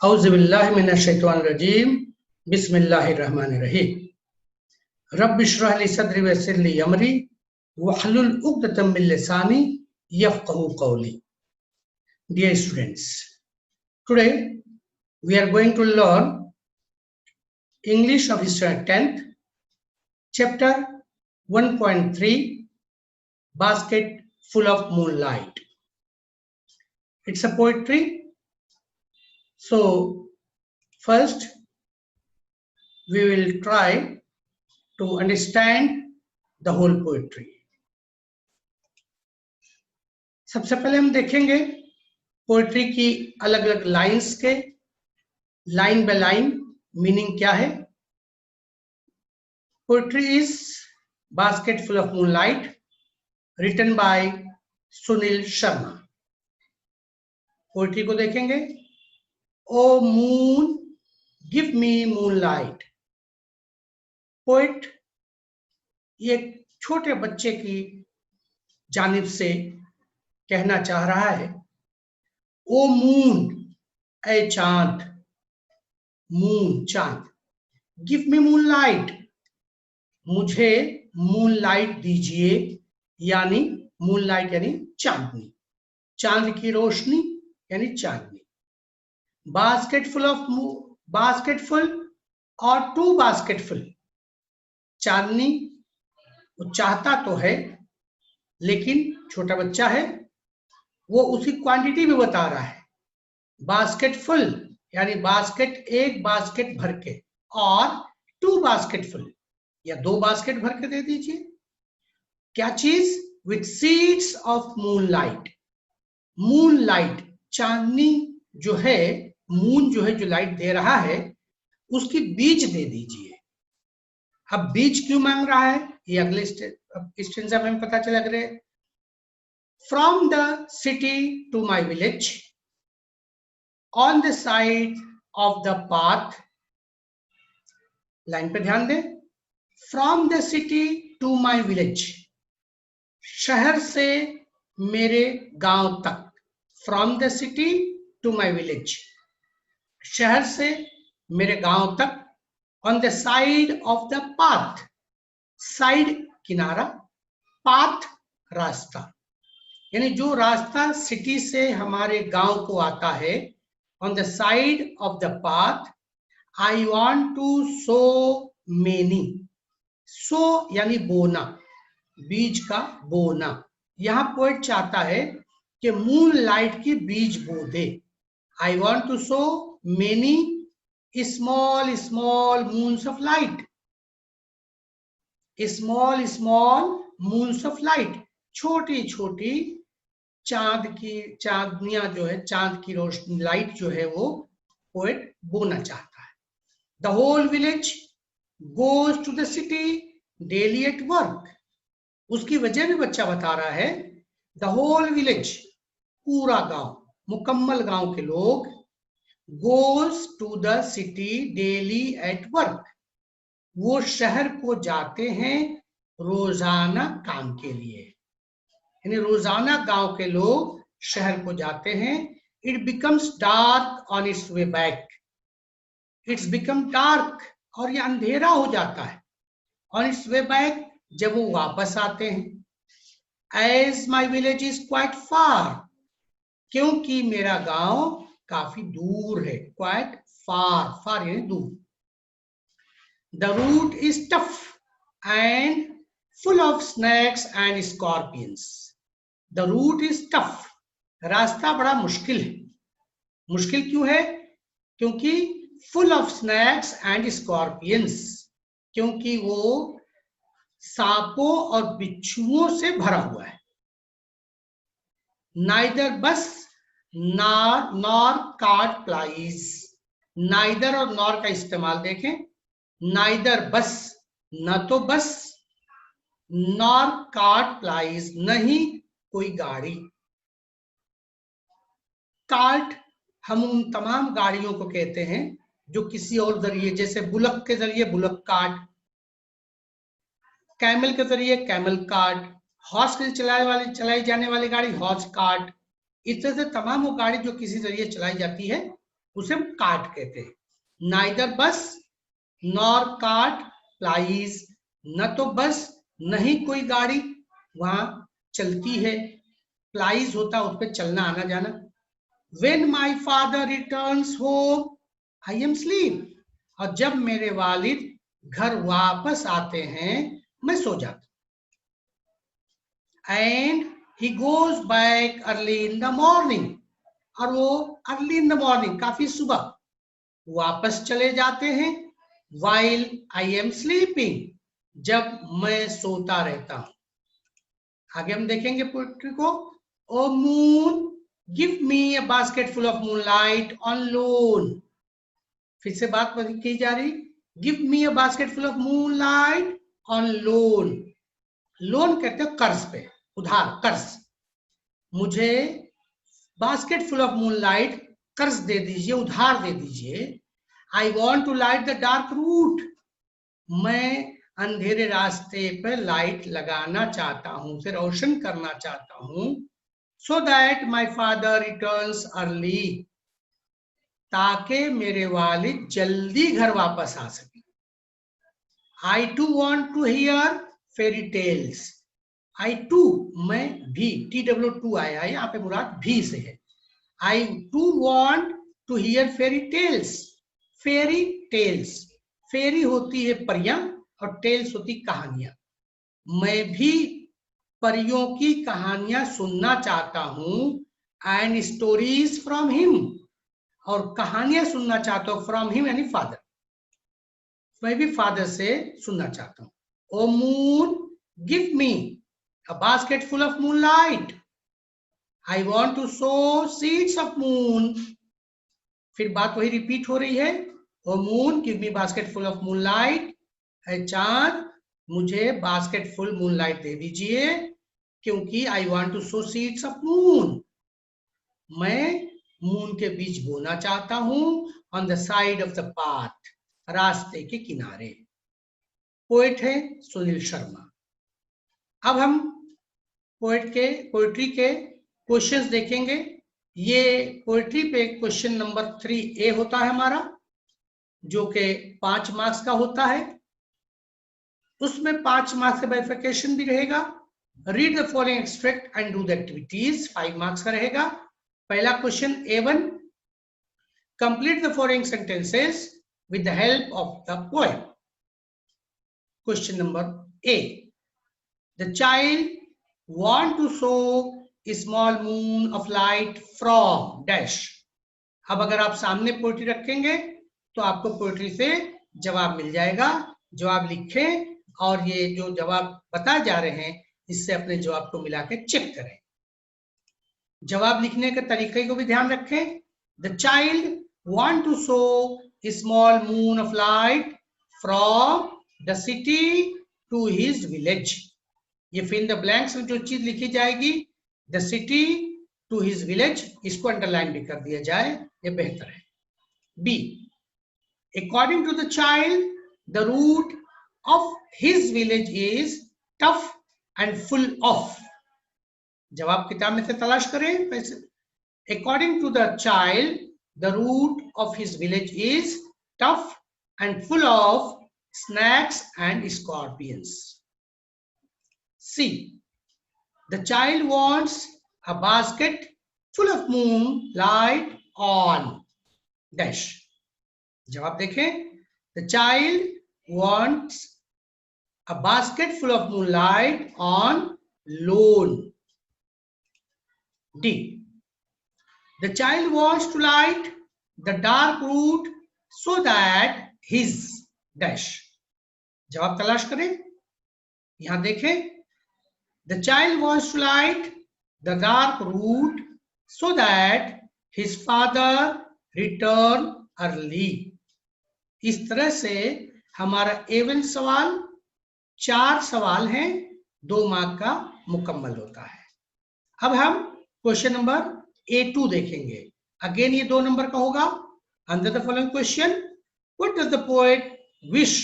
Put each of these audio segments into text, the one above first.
औज़ुबिल्लाहि मिनश्शैतानिर्रजीम बिस्मिल्लाहिर्रहमानिर्रहीम रब्बिश्रह ली सदरी वयस्सिर ली अमरी वहलुल उक़दतम मिन लिसानी यफ़क़हू क़ौली. Dear students, today we are going to learn English of Standard 10th, chapter 1.3, Basket Full of Moonlight. It's a poetry. So first we will try to understand the whole poetry. सबसे पहले हम देखेंगे poetry की अलग अलग lines के line by line meaning क्या है. Poetry is basket full of moonlight written by Sunil Sharma. Poetry को देखेंगे. O moon give me moonlight. Poet ये छोटे बच्चे की जानिब से कहना चाह रहा है. ओ मून, ए चांद, मून चांद, गिव मी मूनलाइट, मुझे मूनलाइट दीजिए, यानी मूनलाइट यानी चांदनी, चांद की रोशनी यानी चांदनी. बास्केटफुल ऑफ बास्केटफुल और टू बास्केटफुल. चांदनी वो चाहता तो है लेकिन छोटा बच्चा है, वो उसकी क्वांटिटी भी बता रहा है. बास्केटफुल यानी बास्केट, एक बास्केट भर के, और टू बास्केटफुल या दो बास्केट भर के दे दीजिए. क्या चीज? With seeds of moonlight. Moonlight चांदनी जो है, मून जो है जो लाइट दे रहा है उसकी बीज दे दीजिए. अब बीज क्यों मांग रहा है ये अगले स्टेंजा में पता चला करे. From the city to my village, on the side of the path. Line पे ध्यान दें. From the city to my village, शहर से मेरे गांव तक. From the city to my village, शहर से मेरे गांव तक. On the side of the path, side किनारा, पाथ रास्ता, यानी जो रास्ता सिटी से हमारे गांव को आता है. On the side of the path I want to sow many. So यानी बोना, बीज का बोना. यहां पोएट चाहता है कि मून लाइट की बीज बो दे. I want to sow many small small moons of light. Small small moons of light, छोटी छोटी चांद की चांदनियां जो है, चांद की रोशनी, लाइट जो है वो पोएट बोना चाहता है. The whole village goes to the city daily at work. उसकी वजह भी बच्चा बता रहा है. द होल विलेज, पूरा गांव, मुकम्मल गांव के लोग. Goes to the city daily at work, वो शहर को जाते हैं रोजाना काम के लिए. यानी रोजाना गांव के लोग शहर को जाते हैं. It becomes dark on it's way back. It's become dark, और ये अंधेरा हो जाता है. ऑन इट्स वे बैक, जब वो वापस आते हैं. As my village is quite far, क्योंकि मेरा गांव काफी दूर है. क्वाइट फार, फार यानी दूर. The route is tough and full of snakes and scorpions. The route is tough. रास्ता बड़ा मुश्किल है. मुश्किल क्यों है? क्योंकि full of snakes and scorpions, क्योंकि वो सांपों और बिच्छुओं से भरा हुआ है. Neither bus nor cart plies. Neither और nor का इस्तेमाल देखें. नाइदर बस, न तो बस, नॉर कार्ट प्लाइज, नहीं कोई गाड़ी. कार्ट हम उन तमाम गाड़ियों को कहते हैं जो किसी और जरिए, जैसे बुलक के जरिए बुलक कार्ट, कैमल के जरिए कैमल कार्ट, हॉर्स के चलाई जाने वाली गाड़ी हॉर्स कार्ट, इस तरह से तमाम वो गाड़ी जो किसी जरिए चलाई जाती है उसे हम कार्ट कहते हैं। नाइदर बस नॉर कार्ट प्लाइज, न तो बस नहीं कोई गाड़ी वहां चलती है, प्लाइज होता उस पर चलना आना जाना। When my father returns home, I am asleep. और जब मेरे वालिद घर वापस आते हैं मैं सो जाता। And he goes back early in the morning. और वो early in the morning काफी सुबह वापस चले जाते हैं। While I am sleeping, जब मैं सोता रहता हूं। आगे हम देखेंगे पोएट्री को। O moon give me a basket full of moonlight on loan. फिर से बात की जा रही, give me a basket full of moonlight on loan. Loan कहते हैं कर्ज पे, उधार, कर्ज। मुझे बास्केट फुल ऑफ मूनलाइट कर्ज दे दीजिए, उधार दे दीजिए। I want to light the dark route, मैं अंधेरे रास्ते पर लाइट लगाना चाहता हूं, उसे रोशन करना चाहता हूं। So that my father returns early, ताकि मेरे वालिद जल्दी घर वापस आ सके। I too want to hear fairy tales, I too मैं भी, TW2 आया है यहाँ पे, मुराद भी से है। I too want to hear fairy tales. Fairy tales, fairy होती है परियां और टेल्स होती कहानियां। मैं भी परियों की कहानियां सुनना चाहता हूं। एंड स्टोरीज फ्रॉम हिम, और कहानियां सुनना चाहता हूं फ्रॉम हिम यानी फादर, मैं भी फादर से सुनना चाहता हूं। O moon give me a basket full of moonlight, I want to sow seeds of moon. फिर बात वही रिपीट हो रही है। O moon give me basket full of moonlight, है चांद मुझे बास्केट फुल मूनलाइट दे दीजिए, क्योंकि I want to sow seeds of moon, मैं मून के बीज बोना चाहता हूं। On the side of the path, रास्ते के किनारे। पोएट है सुनील शर्मा। अब हम पोएट्री के क्वेश्चंस देखेंगे। ये पोएट्री पे क्वेश्चन नंबर 3A होता है हमारा, जो कि 5 मार्क्स का होता है। उसमें 5 मार्क्स का वेरिफिकेशन भी रहेगा। Read the following extract and do the activities, 5 marks का रहेगा। पहला question A1, complete the following sentences with the help of the poem. Question number A, the child want to show a small moon of light from dash। अब अगर आप सामने poetry रखेंगे तो आपको पोएट्री से जवाब मिल जाएगा। जवाब लिखें और ये जो जवाब बताए जा रहे हैं इससे अपने जवाब को मिला के चेक करें। जवाब लिखने के तरीके को भी ध्यान रखें। The child want to show a small moon of light from the city to his village। ये फिल द ब्लैंक्स में जो चीज लिखी जाएगी, the city to his village, इसको अंडरलाइन भी कर दिया जाए, ये बेहतर है। B, according to the child the route of his village is tough and full of. जवाब किताब में से तलाश करें। According to the child the route of his village is tough and full of snakes and scorpions. C, the child wants a basket full of moonlight on dash। जवाब देखें। The child wants a basket full of moonlight on lawn। D, the child wants to light the dark route so that his dash। जवाब तलाश करें। यहां देखें, the child wants to light the dark route so that his father return early। इस तरह से हमारा A1 सवाल 4 सवाल हैं, 2 मार्क का मुकम्मल होता है। अब हम क्वेश्चन नंबर A2 देखेंगे। अगेन ये 2 नंबर का होगा। Under the following question, what does the poet wish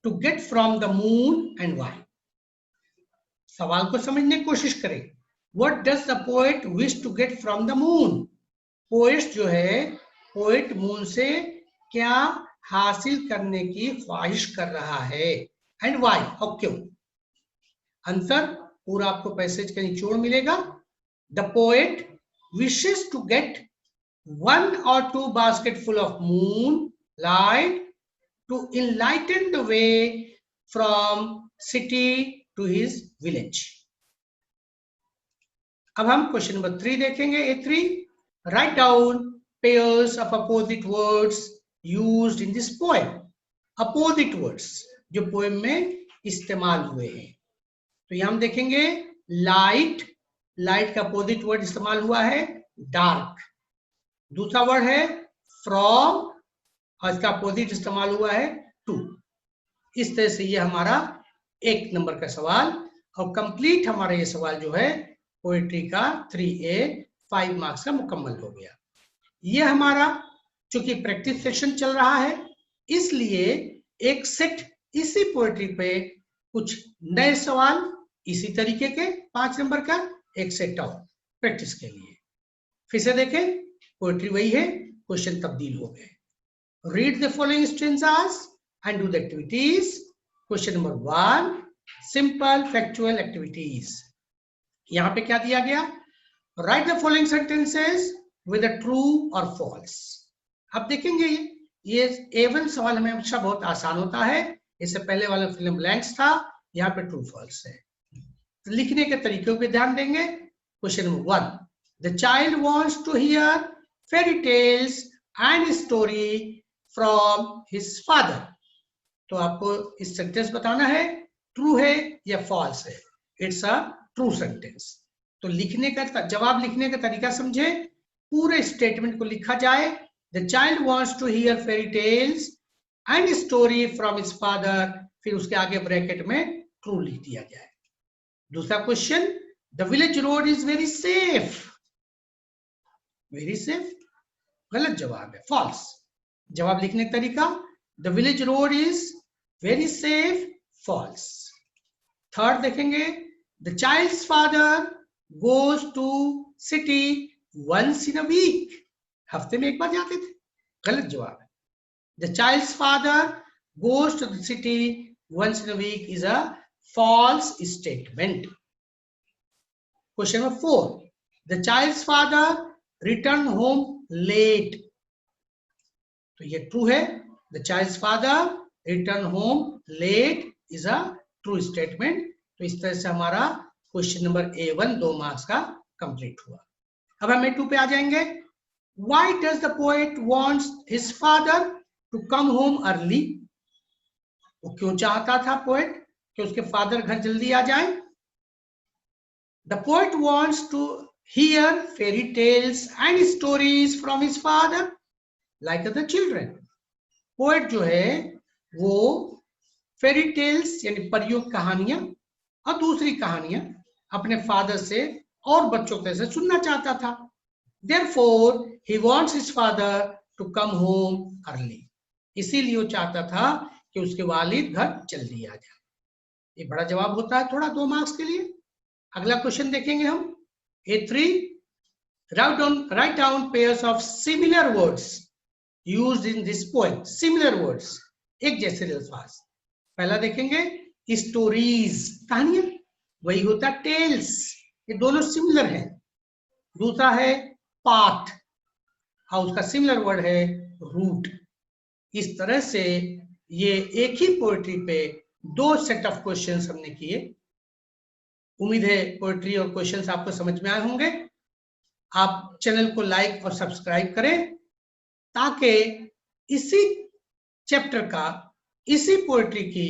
to get from the moon and why. सवाल को समझने की कोशिश करें। What does the poet wish to get from the moon? Poet जो है, पोएट मून से क्या हासिल करने की ख्वाहिश कर रहा है, एंड वाई, और क्यों। आंसर पूरा आपको पैसेज का निचोड़ मिलेगा। The poet wishes to get 1 or 2 basketful of moonlight to enlighten the way from city to his village. अब हम क्वेश्चन नंबर 3 देखेंगे। A3, write down pairs of opposite words used in this poem. Opposite words जो poem में इस्तेमाल हुए हैं, तो यहां हम देखेंगे लाइट, लाइट का अपोजिट वर्ड इस्तेमाल हुआ है डार्क। दूसरा वर्ड है फ्रॉम, और इसका अपोजिट इस्तेमाल हुआ है टू। इस तरह से ये हमारा 1 नंबर का सवाल, और कंप्लीट हमारा ये सवाल जो है पोएट्री का 3A 5 मार्क्स का मुकम्मल हो गया। ये हमारा चूंकि प्रैक्टिस सेशन चल रहा है, इसलिए एक सेट इसी पोएट्री पे कुछ नए सवाल इसी तरीके के 5 नंबर का, एक सेट और प्रैक्टिस के लिए। फिर से देखें, पोएट्री वही है, क्वेश्चन तब्दील हो गए। Read the following stanzas and do the activities. Question number 1, simple factual activities. यहां पे क्या दिया गया, right the following sentences with a true और फॉल्स। अब देखेंगे ये A1 सवाल हमें हमेशा बहुत आसान होता है, इससे पहले वाला फिल्म ब्लैंक्स था, यहाँ पे ट्रू फॉल्स है। तो लिखने के तरीकों पे ध्यान देंगे। Question number 1, the child wants to hear fairy tales and story from his father. तो आपको इस सेंटेंस बताना है ट्रू है या फॉल्स है। It's a true sentence. तो लिखने का जवाब लिखने का तरीका समझे, पूरे स्टेटमेंट को लिखा जाए, the child wants to hear fairy tales and story from his father, फिर उसके आगे ब्रैकेट में ट्रू लिख दिया जाए। दूसरा question, the village road is very safe. Very safe गलत जवाब है, फॉल्स। जवाब लिखने का तरीका, the village road is very safe, false. Third देखेंगे, the child's father goes to city once in a week. हफ्ते में एक बार जाते थे, गलत जवाब है। The child's father goes to the city once in a week is a false statement. Question number 4, the child's father returned home late. तो ये true है, the child's father returned home late is a true statement. तो इस तरह से हमारा question number A1 2 marks का complete हुआ। अब हम A2 पे आ जाएंगे। Why does the poet wants his father to come home early? वो क्यों चाहता था पोएट कि उसके फादर घर जल्दी आ जाए। The poet wants to hear fairy tales and stories from his father like other children. Poet जो है वो फेरी टेल्स यानी परियों कहानियां और दूसरी कहानियां अपने फादर से और बच्चों के से सुनना चाहता था। Therefore he wants his father to come home early. इसीलिए वो चाहता था कि उसके वालिद घर जल्दी आ जाए। ये बड़ा जवाब होता है थोड़ा 2 मार्क्स के लिए। अगला क्वेश्चन देखेंगे हम। A3, write down pairs of similar words used in this poem. Similar words, एक जैसे अल्फाज। पहला देखेंगे स्टोरीज, कहानियां, वही होता टेल्स, ये दोनों सिमिलर हैं। दूसरा है पाथ, और उसका सिमिलर वर्ड है रूट। इस तरह से ये एक ही पोएट्री पे 2 सेट ऑफ क्वेश्चंस हमने किए। उम्मीद है पोएट्री और क्वेश्चंस आपको समझ में आए होंगे। आप चैनल को लाइक और सब्सक्राइब करें ताकि इसी चैप्टर का, इसी पोएट्री की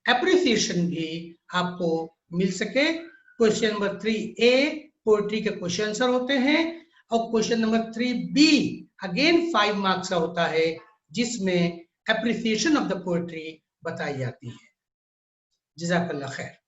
एप्रिसिएशन भी आपको मिल सके। क्वेश्चन नंबर 3A पोएट्री के क्वेश्चन आंसर होते हैं, और question number 3B again 5 marks का होता है, जिसमें एप्रिसिएशन ऑफ द पोएट्री बताई जाती है। जज़ाकल्लाह खैर।